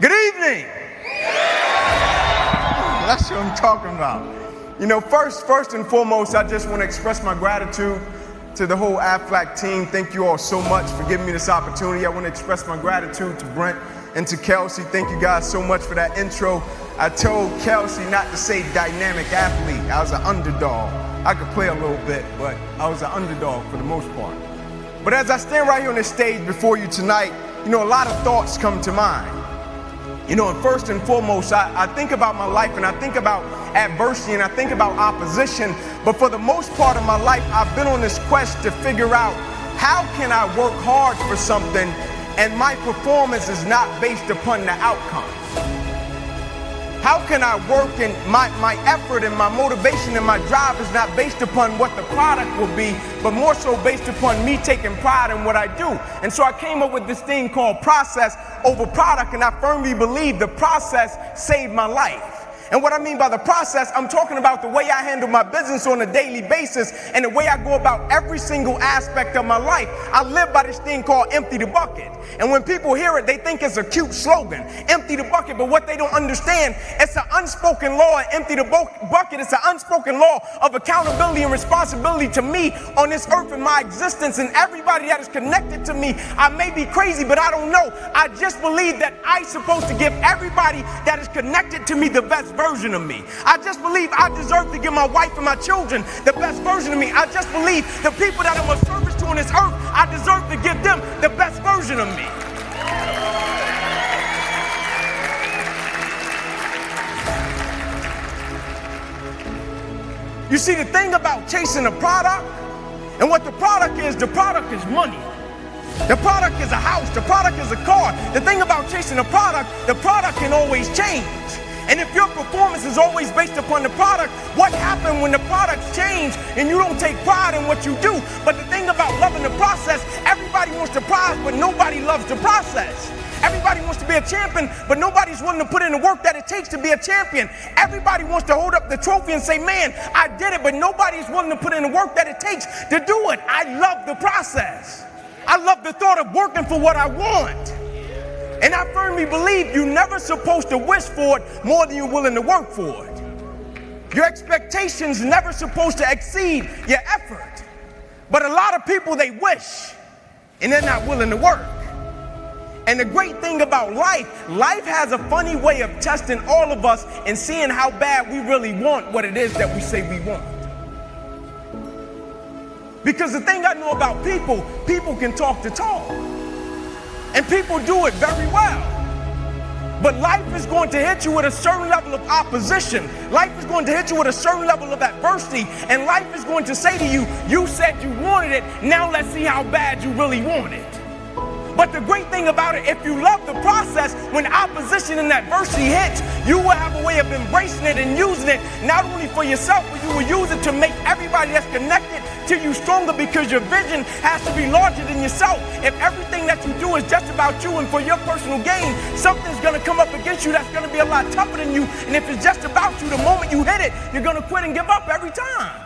Good evening. That's what I'm talking about. You know, first and foremost, I just want to express my gratitude to the whole AFLAC team. Thank you all so much for giving me this opportunity. I want to express my gratitude to Brent and to Kelsey. Thank you guys so much for that intro. I told Kelsey not to say dynamic athlete. I was an underdog. I could play a little bit, but I was an underdog for the most part. But as I stand right here on this stage before you tonight, you know, a lot of thoughts come to mind. You know, and first and foremost, I think about my life and I think about adversity and I think about opposition. But for the most part of my life, I've been on this quest to figure out how can I work hard for something and my performance is not based upon the outcome. How can I work and my effort and my motivation and my drive is not based upon what the product will be, but more so based upon me taking pride in what I do. And so I came up with this thing called process over product, and I firmly believe the process saved my life. And what I mean by the process, I'm talking about the way I handle my business on a daily basis and the way I go about every single aspect of my life. I live by this thing called empty the bucket. And when people hear it, they think it's a cute slogan, empty the bucket. But what they don't understand, it's an unspoken law. Empty the bucket, it's an unspoken law of accountability and responsibility to me on this earth and my existence and everybody that is connected to me. I may be crazy, but I don't know. I just believe that I'm supposed to give everybody that is connected to me the best version of me. I just believe I deserve to give my wife and my children the best version of me. I just believe the people that I'm of service to on this earth, I deserve to give them the best version of me. You see, the thing about chasing a product and what the product is money. The product is a house, the product is a car. The thing about chasing a product, the product can always change. And if your performance is always based upon the product, what happens when the products change and you don't take pride in what you do? But the thing about loving the process, everybody wants the prize, but nobody loves the process. Everybody wants to be a champion, but nobody's willing to put in the work that it takes to be a champion. Everybody wants to hold up the trophy and say, man, I did it, but nobody's willing to put in the work that it takes to do it. I love the process. I love the thought of working for what I want. And I firmly believe you're never supposed to wish for it more than you're willing to work for it. Your expectations never supposed to exceed your effort. But a lot of people, they wish, and they're not willing to work. And the great thing about life has a funny way of testing all of us and seeing how bad we really want what it is that we say we want. Because the thing I know about people can talk the talk. And people do it very well. But life is going to hit you with a certain level of opposition. Life is going to hit you with a certain level of adversity. And life is going to say to you, you said you wanted it, now let's see how bad you really want it. But the great thing about it, if you love the process, when opposition and adversity hits, you will have a way of embracing it and using it, not only for yourself, but you will use it to make everybody that's connected to you stronger, because your vision has to be larger than yourself. If everything that you do is just about you and for your personal gain, something's going to come up against you that's going to be a lot tougher than you. And if it's just about you, the moment you hit it, you're going to quit and give up every time.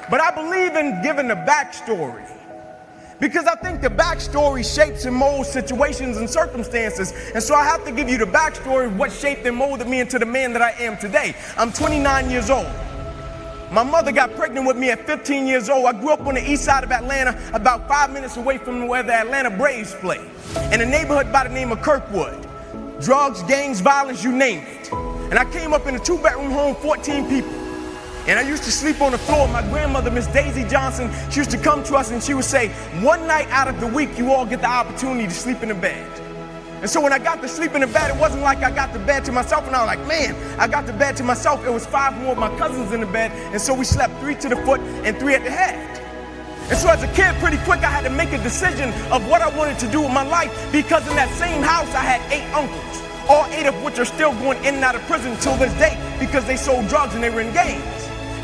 But I believe in giving the backstory, because I think the backstory shapes and molds situations and circumstances. And so I have to give you the backstory of what shaped and molded me into the man that I am today. I'm 29 years old. My mother got pregnant with me at 15 years old. I grew up on the east side of Atlanta, about 5 minutes away from where the Atlanta Braves play, in a neighborhood by the name of Kirkwood. Drugs, gangs, violence, you name it. And I came up in a 2-bedroom home, 14 people. And I used to sleep on the floor. My grandmother, Miss Inky Johnson, she used to come to us and she would say, one night out of the week, you all get the opportunity to sleep in the bed. And so when I got to sleep in the bed, it wasn't like I got the bed to myself and I was like, man, I got the bed to myself. It was 5 more of my cousins in the bed. And so we slept 3 to the foot and 3 at the head. And so as a kid, pretty quick, I had to make a decision of what I wanted to do with my life, because in that same house, I had 8 uncles, all 8 of which are still going in and out of prison till this day because they sold drugs and they were in gangs.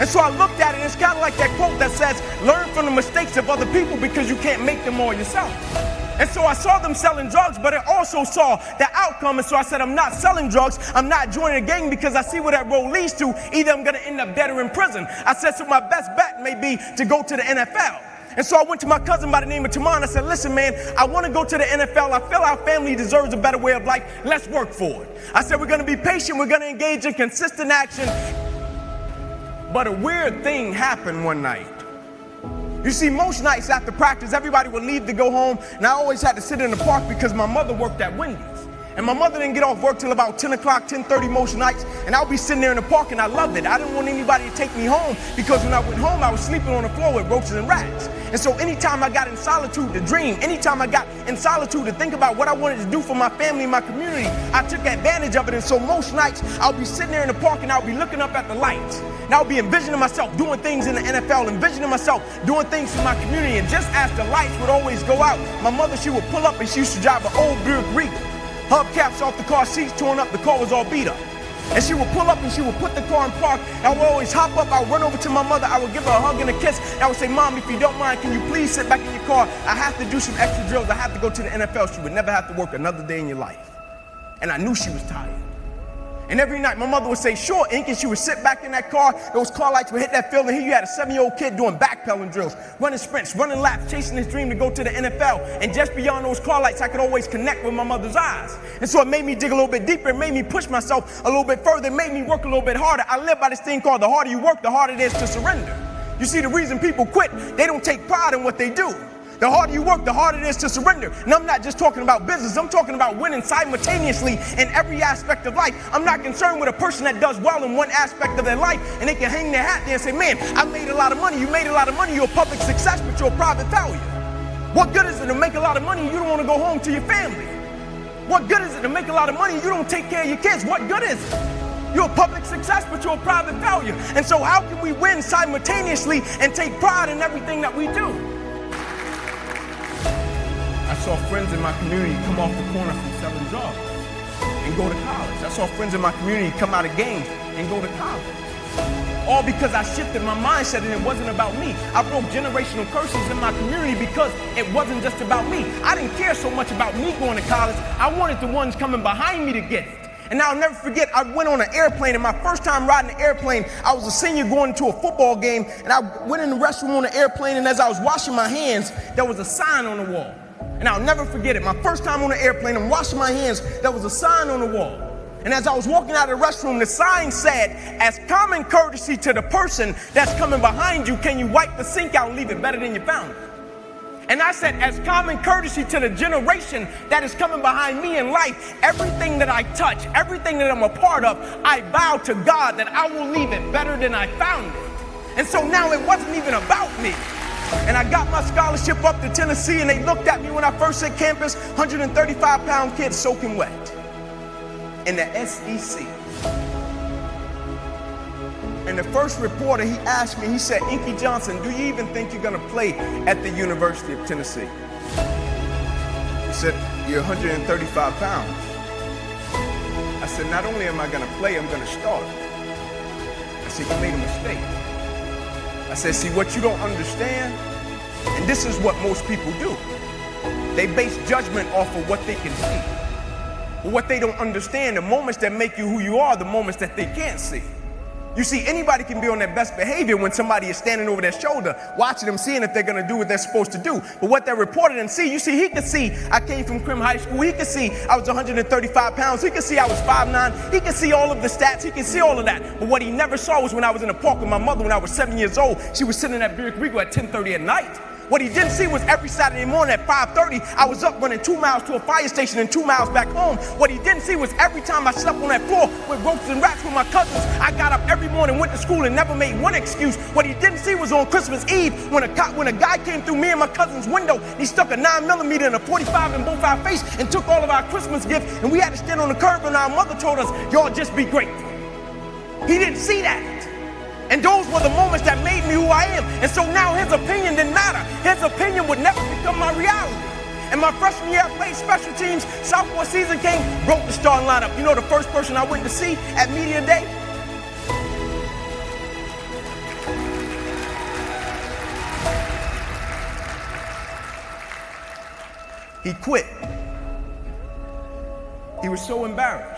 And so I looked at it, and it's kind of like that quote that says, learn from the mistakes of other people because you can't make them all yourself. And so I saw them selling drugs, but I also saw the outcome. And so I said, I'm not selling drugs. I'm not joining a gang, because I see where that road leads to. Either I'm going to end up dead or in prison. I said, so my best bet may be to go to the NFL. And so I went to my cousin by the name of Taman. I said, listen, man, I want to go to the NFL. I feel our family deserves a better way of life. Let's work for it. I said, we're going to be patient. We're going to engage in consistent action. But a weird thing happened one night. You see, most nights after practice, everybody would leave to go home, and I always had to sit in the park because my mother worked at Wendy's. And my mother didn't get off work till about 10 o'clock, 10:30 most nights, and I would be sitting there in the park, and I loved it. I didn't want anybody to take me home because when I went home, I was sleeping on the floor with roaches and rats. And so anytime I got in solitude to dream, anytime I got in solitude to think about what I wanted to do for my family and my community, I took advantage of it. And so most nights, I'll be sitting there in the park, and I'll be looking up at the lights. And I'll be envisioning myself doing things in the NFL, envisioning myself doing things for my community. And just as the lights would always go out, my mother, she would pull up, and she used to drive an old Buick Regal. Hubcaps off the car, seats torn up, the car was all beat up. And she would pull up and she would put the car in park. And I would always hop up, I would run over to my mother, I would give her a hug and a kiss. And I would say, Mom, if you don't mind, can you please sit back in your car? I have to do some extra drills, I have to go to the NFL. She would never have to work another day in your life. And I knew she was tired. And every night my mother would say, sure, Inky, and she would sit back in that car. Those car lights would hit that field, and here you had a 7-year-old kid doing backpedaling drills, running sprints, running laps, chasing his dream to go to the NFL. And just beyond those car lights, I could always connect with my mother's eyes. And so it made me dig a little bit deeper. It made me push myself a little bit further. It made me work a little bit harder. I live by this thing called the harder you work, the harder it is to surrender. You see, the reason people quit, they don't take pride in what they do. The harder you work, the harder it is to surrender. And I'm not just talking about business. I'm talking about winning simultaneously in every aspect of life. I'm not concerned with a person that does well in one aspect of their life and they can hang their hat there and say, man, I made a lot of money. You made a lot of money. You're a public success, but you're a private failure. What good is it to make a lot of money and you don't want to go home to your family? What good is it to make a lot of money and you don't take care of your kids? What good is it? You're a public success, but you're a private failure. And so how can we win simultaneously and take pride in everything that we do? I saw friends in my community come off the corner from selling drugs and go to college. I saw friends in my community come out of gangs and go to college. All because I shifted my mindset and it wasn't about me. I broke generational curses in my community because it wasn't just about me. I didn't care so much about me going to college. I wanted the ones coming behind me to get it. And I'll never forget, I went on an airplane, and my first time riding an airplane, I was a senior going to a football game, and I went in the restroom on the airplane, and as I was washing my hands, there was a sign on the wall. And I'll never forget it. My first time on the airplane, I'm washing my hands, there was a sign on the wall. And as I was walking out of the restroom, the sign said, as common courtesy to the person that's coming behind you, can you wipe the sink out and leave it better than you found it? And I said, as common courtesy to the generation that is coming behind me in life, everything that I touch, everything that I'm a part of, I vow to God that I will leave it better than I found it. And so now it wasn't even about me. And I got my scholarship up to Tennessee, and they looked at me when I first hit campus, 135-pound kid soaking wet in the SEC. And the first reporter, he asked me, he said, Inky Johnson, do you even think you're going to play at the University of Tennessee? He said, you're 135 pounds. I said, not only am I going to play, I'm going to start. I said, you made a mistake. I said, see, what you don't understand, and this is what most people do, they base judgment off of what they can see. But what they don't understand, the moments that make you who you are, the moments that they can't see. You see, anybody can be on their best behavior when somebody is standing over their shoulder, watching them, seeing if they're going to do what they're supposed to do. But what that reporter didn't see, you see, he could see I came from Crim High School. He could see I was 135 pounds. He could see I was 5'9". He could see all of the stats. He could see all of that. But what he never saw was when I was in the park with my mother when I was 7 years old. She was sitting in that Buick Regal at 10:30 at night. What he didn't see was every Saturday morning at 5:30, I was up running 2 miles to a fire station and 2 miles back home. What he didn't see was every time I slept on that floor with roaches and rats with my cousins, I got up every morning, went to school, and never made one excuse. What he didn't see was on Christmas Eve when a guy came through me and my cousin's window, he stuck a 9mm and a 45 in both our face and took all of our Christmas gifts, and we had to stand on the curb, and our mother told us, y'all just be grateful. He didn't see that. And those were the moments that made me who I am. And so now his opinion didn't matter. His opinion would never become my reality. And my freshman year, I played special teams. Sophomore season came, broke the starting lineup. You know the first person I went to see at media day? He quit. He was so embarrassed.